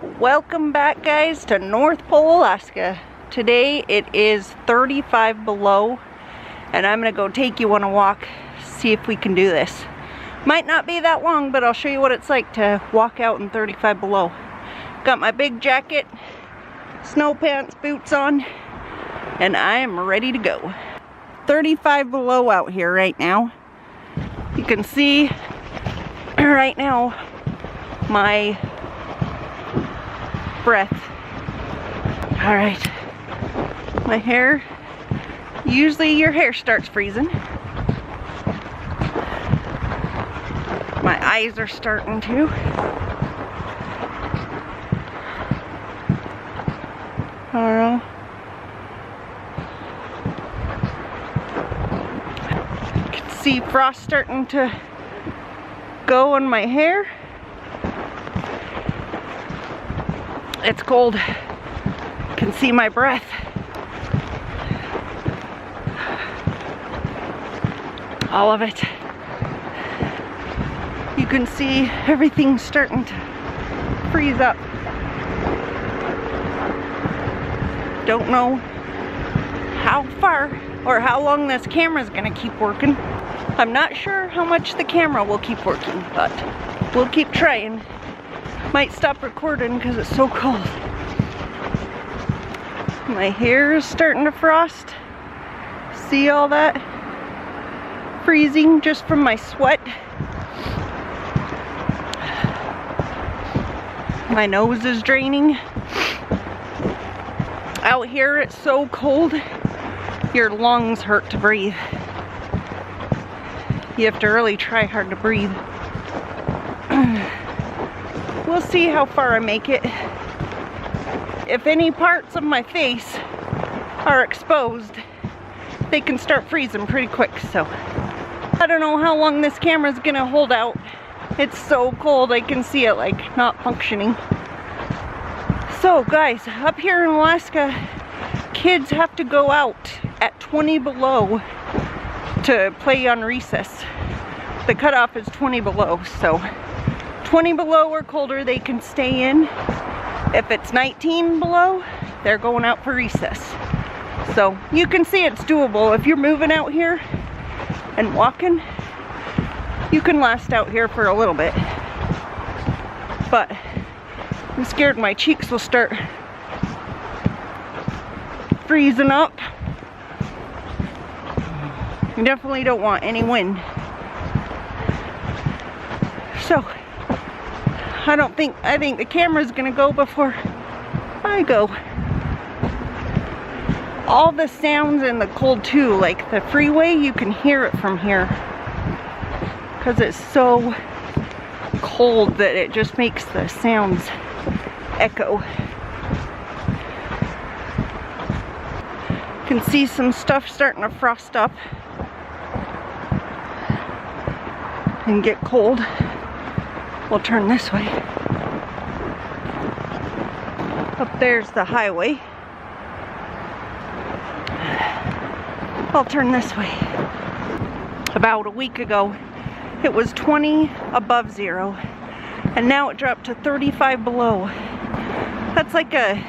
Welcome back, guys, to North Pole, Alaska. Today it is 35 below and I'm gonna go take you on a walk, see if we can do this. Might not be that long, but I'll show you what it's like to walk out in 35 below. Got my big jacket, snow pants, boots on, and I am ready to go. 35 below out here right now. You can see right now my breath. All right, my hair, usually your hair starts freezing. My eyes are starting to. I don't know. You can see frost starting to go on my hair. It's cold. You can see my breath. All of it. You can see everything starting to freeze up. Don't know how far or how long this camera is going to keep working. I'm not sure how much the camera will keep working, but we'll keep trying. Might stop recording because it's so cold. My hair is starting to frost. See all that? Freezing just from my sweat. My nose is draining. Out here it's so cold, your lungs hurt to breathe. You have to really try hard to breathe. We'll see how far I make it. If any parts of my face are exposed, they can start freezing pretty quick, so I don't know how long this camera's gonna hold out. It's so cold I can see it like not functioning. So guys, up here in Alaska, kids have to go out at 20 below to play on recess. The cutoff is 20 below, so 20 below or colder they can stay in. If it's 19 below, they're going out for recess. So you can see it's doable. If you're moving out here and walking, you can last out here for a little bit. But I'm scared my cheeks will start freezing up. You definitely don't want any wind. So I think the camera's gonna go before I go. All the sounds in the cold too, like the freeway, you can hear it from here. Because it's so cold that it just makes the sounds echo. You can see some stuff starting to frost up and get cold. We'll turn this way. Up there's the highway. I'll turn this way. About a week ago, it was 20 above zero, and now it dropped to 35 below. That's like a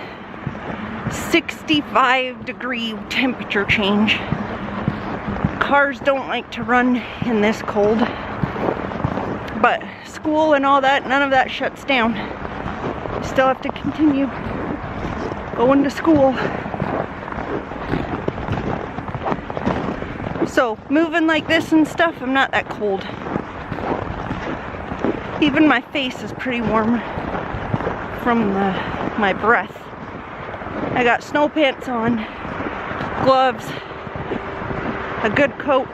65-degree temperature change. Cars don't like to run in this cold, but school and all that, none of that shuts down. You still have to continue going to school. So moving like this and stuff, I'm not that cold. Even my face is pretty warm from my breath. I got snow pants on, gloves, a good coat.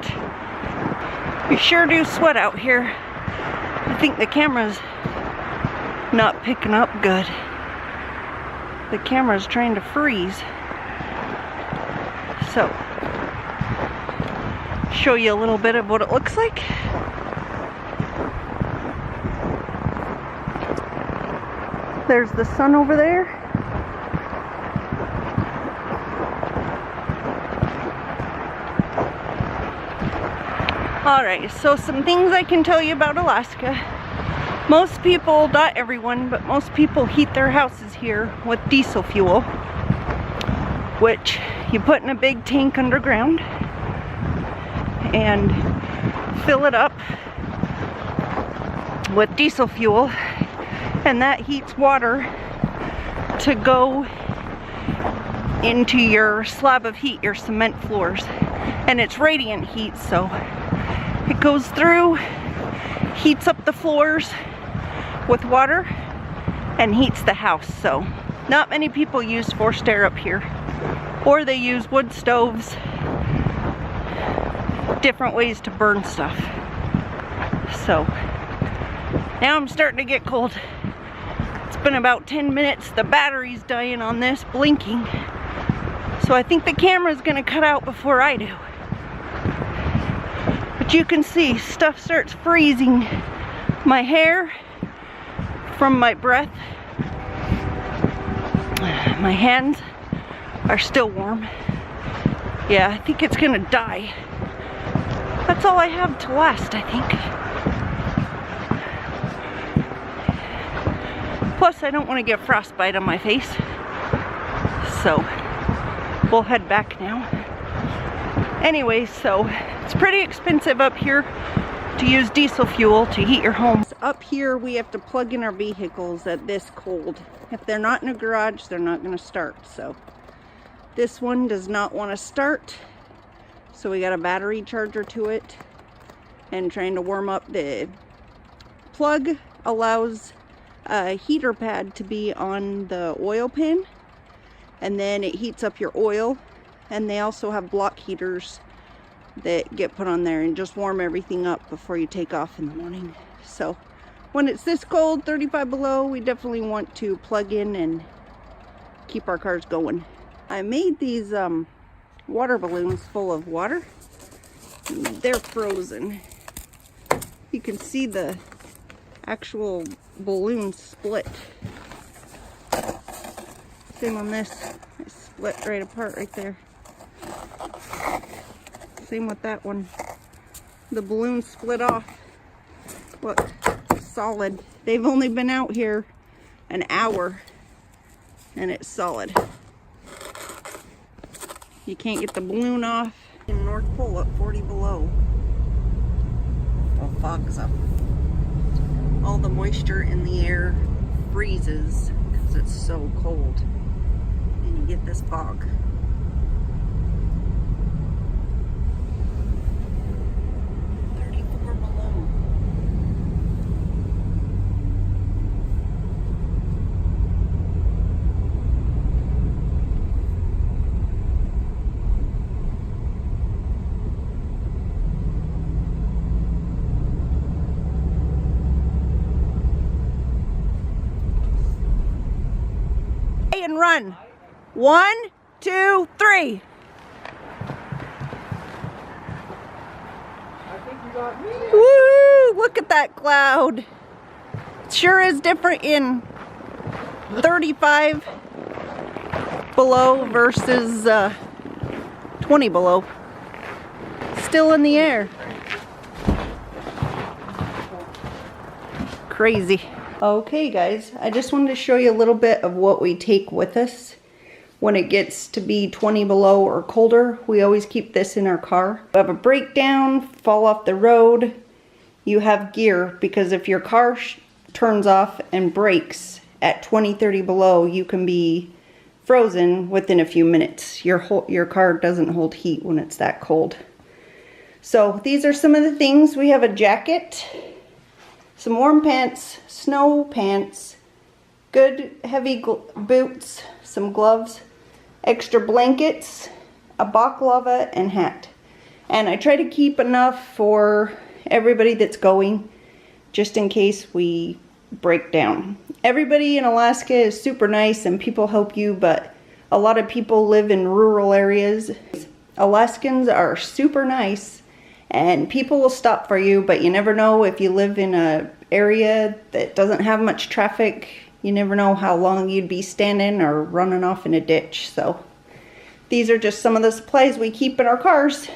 You sure do sweat out here. I think the camera's not picking up good. The camera's trying to freeze. So, show you a little bit of what it looks like. There's the sun over there. Alright, so some things I can tell you about Alaska. Most people, not everyone, but most people heat their houses here with diesel fuel, which you put in a big tank underground and fill it up with diesel fuel, and that heats water to go into your slab of heat, your cement floors. And it's radiant heat, so it goes through, heats up the floors with water, and heats the house. So not many people use forced air up here, or they use wood stoves, different ways to burn stuff. So now I'm starting to get cold. It's been about 10 minutes. The battery's dying on this, blinking. So I think the camera's gonna cut out before I do. But you can see stuff starts freezing. My hair from my breath. My hands are still warm. Yeah, I think it's gonna die. That's all I have to last, I think. Plus, I don't want to get frostbite on my face. So, we'll head back now. Anyway, so it's pretty expensive up here to use diesel fuel to heat your home. Up here, we have to plug in our vehicles at this cold. If they're not in a garage, they're not going to start. So, this one does not want to start. So we got a battery charger to it, and trying to warm up. The plug allows a heater pad to be on the oil pan, and then it heats up your oil. And they also have block heaters that get put on there and just warm everything up before you take off in the morning. So when it's this cold, 35 below, we definitely want to plug in and keep our cars going. I made these water balloons full of water. They're frozen. You can see the actual balloon split. Same on this. It split right apart right there. Same with that one. The balloon split off. Look, solid. They've only been out here an hour and it's solid. You can't get the balloon off. In North Pole at 40 below. Well, fog's up. All the moisture in the air freezes because it's so cold. And you get this fog. And run. 1, 2, 3. I think you got me. Woo! Look at that cloud. It sure is different in 35 below versus 20 below. Still in the air. Crazy. Okay guys, I just wanted to show you a little bit of what we take with us when it gets to be 20 below or colder. We always keep this in our car. If you have a breakdown, fall off the road, you have gear, because if your car turns off and breaks at 20, 30 below, you can be frozen within a few minutes. Your car doesn't hold heat when it's that cold. So these are some of the things. We have a jacket, some warm pants, snow pants, good heavy boots, some gloves, extra blankets, a baklava, and hat. And I try to keep enough for everybody that's going, just in case we break down. Everybody in Alaska is super nice and people help you, but a lot of people live in rural areas. Alaskans are super nice and people will stop for you, but you never know if you live in an area that doesn't have much traffic. You never know how long you'd be standing or running off in a ditch. So these are just some of the supplies we keep in our cars.